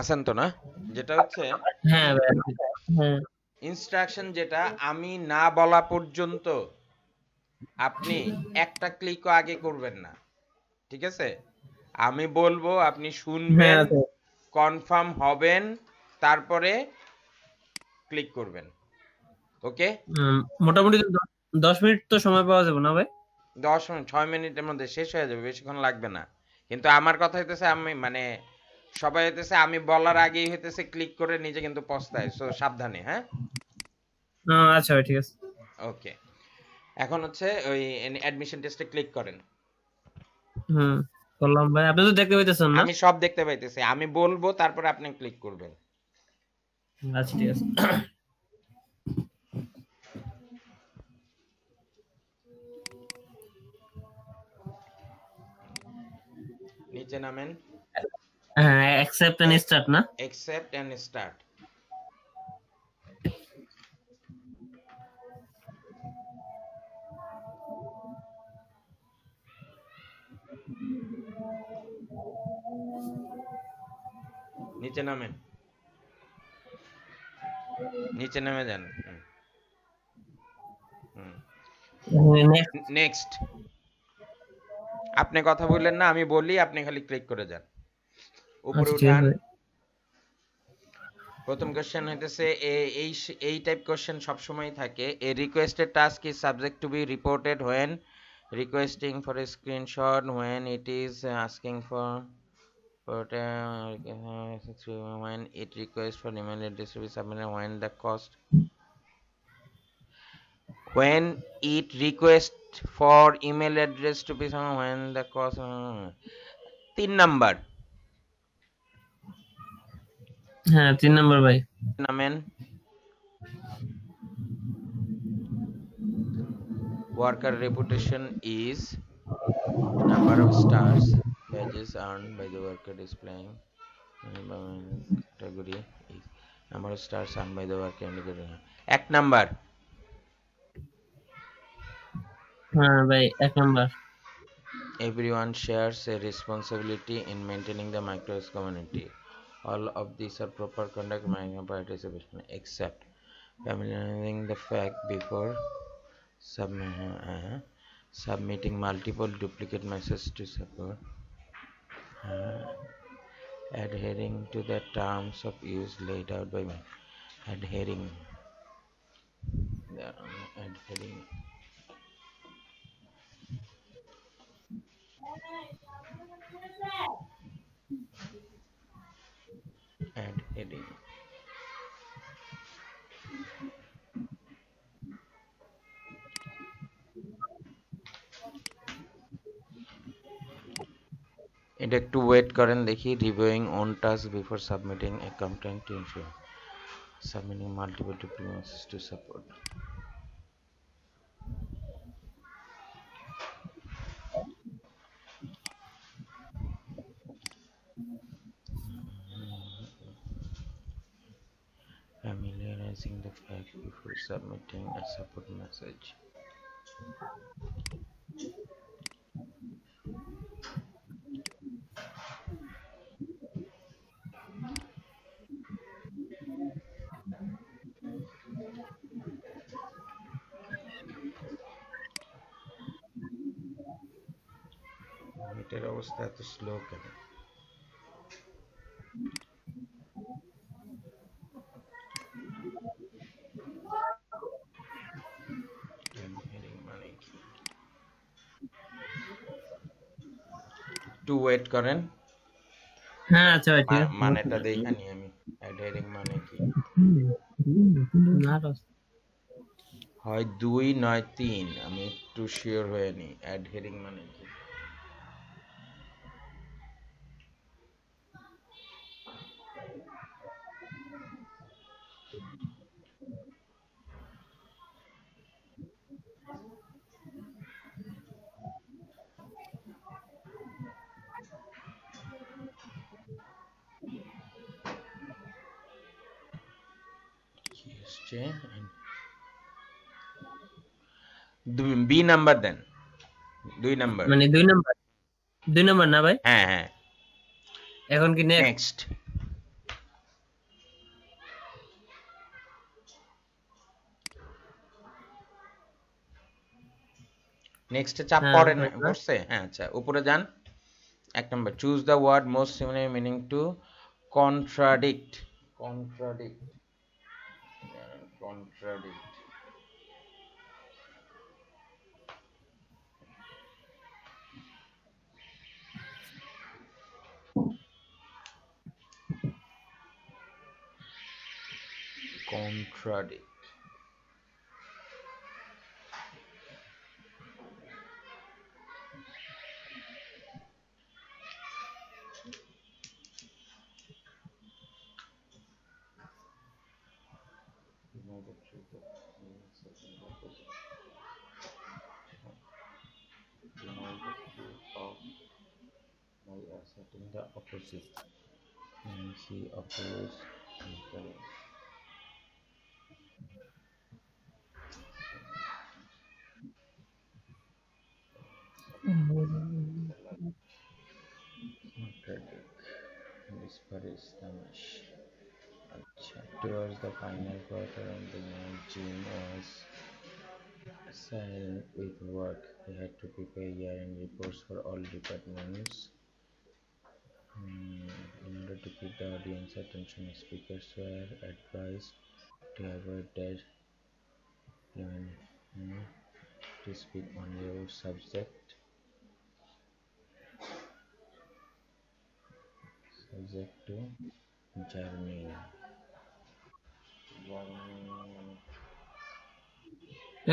আছেন তো না? যেটা হচ্ছে হ্যাঁ ভাই। হ্যাঁ ইনস্ট্রাকশন যেটা আমি না বলা পর্যন্ত আপনি একটা ক্লিকও আগে করবেন না। ঠিক আছে? আমি বলবো আপনি হ্যাঁ শুনবেন, আছে। কনফার্ম হবেন, তারপরে ক্লিক করবেন। ওকে? উম, মোটামুটি তো 10 মিনিট তো সময় পাওয়া যাবে না ভাই? 10 মিনিট 6 মিনিটের মধ্যে শেষ হয়ে যাবে, বেশিক্ষণ লাগবে না। কিন্তু আমার কথা হইতেছে আমি মানে সবাই হইতেছে আমি বলার আগেই হইতেছে ক্লিক করে নিজে কিন্তু পস্তায়। সো সাবধানে, হ্যাঁ? আচ্ছা ভাই ঠিক আছে। ওকে। এখন হচ্ছে ওই অ্যাডমিশন টেস্টে ক্লিক করেন। হুম, করলাম ভাই। আপনি তো দেখতে পাইতেছেন না? আমি সব দেখতে পাইতেছি। আমি বলবো তারপরে আপনি ক্লিক করবেন। আচ্ছা ঠিক আছে। নিচে নামেন। হ্যাঁ, অ্যাকসেপ্ট এন্ড স্টার্ট না? Accept and start. নিচে নামেন। নিচে নেমে যান। নেক্সট। নেক্সট। আপনি কথা বললেন না, আমি বলি, আপনি খালি ক্লিক করে যান। উপরে আচ্ছা ঠিক আছে উঠান। ভাই। প্রথম কোশ্চেন হইতেছে এই টাইপ কোশ্চেন সবসময় থাকে। A requested task is subject to be reported when requesting for a screenshot when it is asking for when it requests for email address to be submitted when it requests for email address to be submitted when the cost 3 number হ্যাঁ 3 নম্বর ভাই। নামেন। Worker reputation is number of stars badges earned by the worker displaying category is number of stars earned by the worker indicated 1 number. হ্যাঁ ভাই 1 নম্বর। Everyone shares a responsibility in maintaining the microS community. All of these are proper conduct micro participation except familiarizing the fact before submitting multiple duplicate messages to support, adhering to the terms of use laid out by me, adhering adhering adhering এটা একটু wait করেন দেখি। Reviewing on task before submitting A complaint to ensure submitting multiple documents to support. Familiarizing the fact before submitting a support message. এটার অবস্থা এত slow কেন? মানে কি? একটু ওয়েট করেন। হ্যাঁ আচ্ছা ভাই ঠিক আছে। মানেটা দেখা নি আমি। অ্যাডহেরিং মানে কি? না হয় 2 নয় 3, আমি একটু শিওর হয়ে নি। অ্যাডহেরিং মানে কি? কি আসছে? বি নাম্বার দেন। 2 নাম্বার। মানে 2 নম্বর। 2 নম্বর না ভাই? হ্যাঁ হ্যাঁ। এখন কি নেক্সট? নেক্সট। নেক্সটে চাপ হ্যাঁ পড়ে না, তারপর পড়ছে? হ্যাঁ, আচ্ছা উপরে যান। 1 number, choose the word most similar meaning to contradict. Contradict, contradict, contradict. Deny the truth of by asserting the opposite. He opposed the contradict, disparage the mesh. আচ্ছা, towards the final quarter of the night, Jim was assigned with work. He had to prepare year-end reports for all departments. In order to keep the audience attention, speakers were advised to avoid dash to speak on your subject to Germany.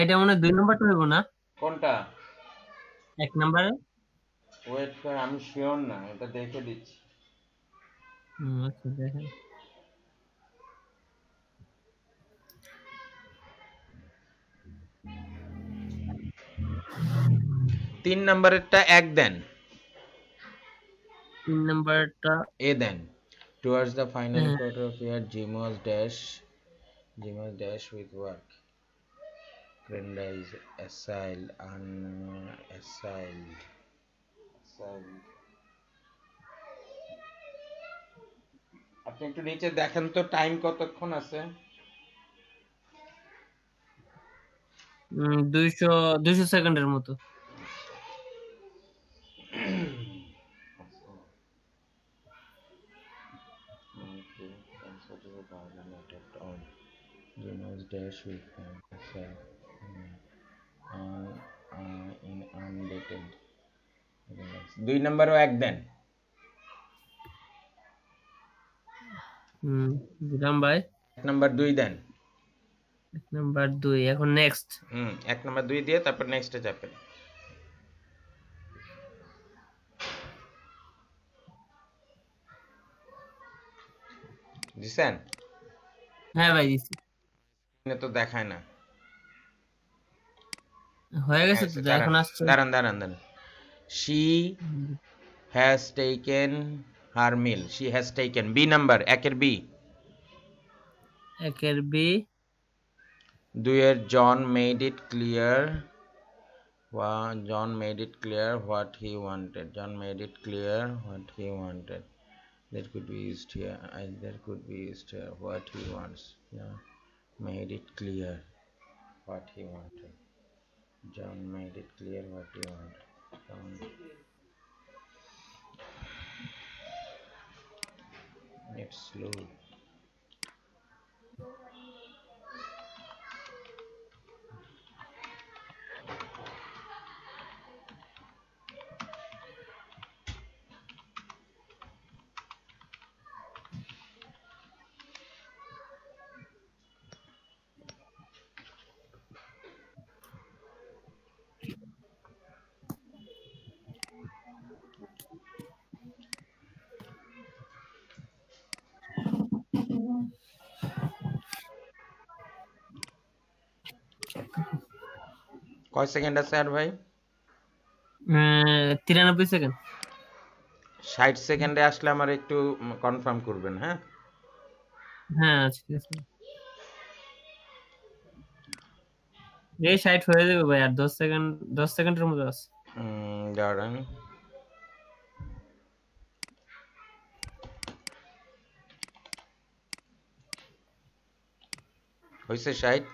এটা মনে হয় 2 নাম্বারটা হইব না? কোনটা? 1 নাম্বারে? Wait কর, আমি শিওর না, এটা দেখে দিচ্ছি। আচ্ছা দেখেন। 3 নাম্বারেরটা 1 দেন। 3 নাম্বারটা এ দেন। Towards the final হ্যাঁ, quarter of year, Jim was dash with work. Brenda is assailed, assailed. আপনি একটু নিচে দেখেন তো টাইম কতক্ষণ আছে। 200 200 সেকেন্ডের মতো। Jim was dash with assailed on in undated. 2 নাম্বারও 1 দেন। দিলাম ভাই। 1 নাম্বার 2 দেন। 1 নাম্বার 2 এখন নেক্সট। 1 নাম্বার 2 দিয়ে তারপর নেক্সটে চাপেন। দিছেন? হ্যাঁ ভাই দিছি। এটা তো দেখায় না। হয়ে গেছে হ্যাঁ, তো, দাঁড়ান এখন আসছে। দাঁড়ান দাঁড়ান দাঁড়ান। She has taken her meal. She has taken. B number, 1 বি। 1 বি। 2 John made it clear. John made it clear what he wanted. John made it clear what he wanted. That could be used here. There could be used here. What he wants. Yeah. Made it clear what he wanted. John made it clear what he wanted. John. It's slow. কয় second আছে আর ভাই? 93 second. 60 সেকেন্ডে আসলে আমার একটু confirm করবেন, হ্যাঁ? হ্যাঁ আচ্ছা, ঠিক আছে। এই 60 হয়ে যাবে ভাই, আর 10 সেকেন্ড, 10 সেকেন্ডের মতো আছে। দাঁড়ান। হয়েছে 60?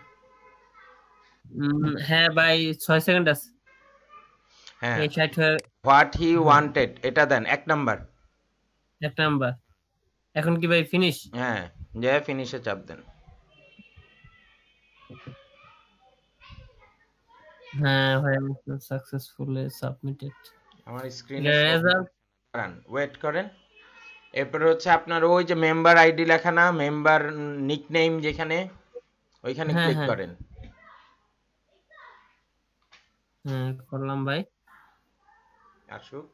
হ্যাঁ ভাই 6 সেকেন্ড আছে। হ্যাঁ, এই 60 হয়ে হোয়াট হি হ্যাঁ ওয়ান্টেড এটা দেন 1 নাম্বার। 1 নাম্বার। এখন কি ভাই ফিনিশ? হ্যাঁ, যে ফিনিশে চাপ দেন। হ্যাঁ ভাই সাকসেসফুলি সাবমিটেড। আমার স্ক্রিনে এটা শো রেজাল্ট। করান, ওয়েট করেন। এরপরে হচ্ছে আপনার ওই যে মেম্বার আইডি লেখা না, মেম্বার নিকনেম যেখানে, ওইখানে হ্যাঁ ক্লিক হ্যাঁ করেন। হ্যাঁ করলাম ভাই। আসুক।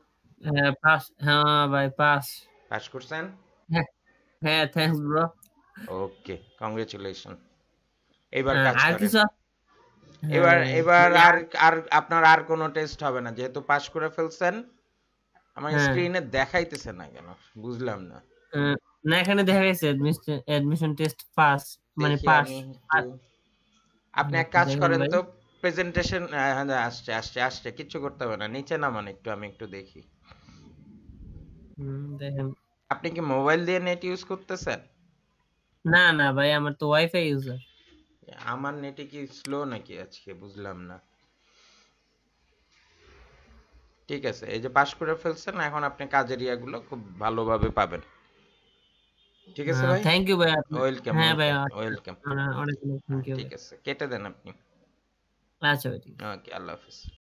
হ্যাঁ পাস, হ্যাঁ ভাই পাস। পাস করছেন? হ্যাঁ হ্যাঁ থ্যাঙ্কস ব্রো। ওকে, কংগ্রেচুলেশন। এবার কাজ আর করেন। কিছু হ্যাঁ এবার ভাই এবার ভাই আর আর আপনার আর কোনো টেস্ট হবে না, যেহেতু পাস করে ফেলছেন। আমার হ্যাঁ স্ক্রিনে দেখাইতেছে না কেন, বুঝলাম না। না এখানে দেখা গেছে অ্যাডমিশন টেস্ট পাস, মানে দেখি পাস। আমি একটু, আপনি এক একটু কাজ দেখেন করেন ভাই। তো, প্রেজেন্টেশন, হ্যাঁ আসছে আসছে আসছে, কিচ্ছু করতে হবে না, নিচে নামান একটু, আমি একটু দেখি। দেখেন। আপনি কি মোবাইল দিয়ে নেট ইউজ করতেছেন? না না ভাই আমার তো ওয়াইফাই ইউজার। আমার নেটে কি স্লো নাকি আজকে, বুঝলাম না। ঠিক আছে, এই যে পাস করে ফেলছেন, এখন আপনি কাজের ইয়াগুলো খুব ভালোভাবে পাবেন। ঠিক আছে ভাই। থ্যাংক ইউ ভাই ওয়েলকাম হ্যাঁ ভাই ওয়েলকাম ওয়েলকাম। অনেক অনেক থ্যাংক ইউ ঠিক ভাই। আছে, কেটে দেন আপনি। আচ্ছা ভাই ঠিক আছে। ওকে, আল্লাহ হাফিজ।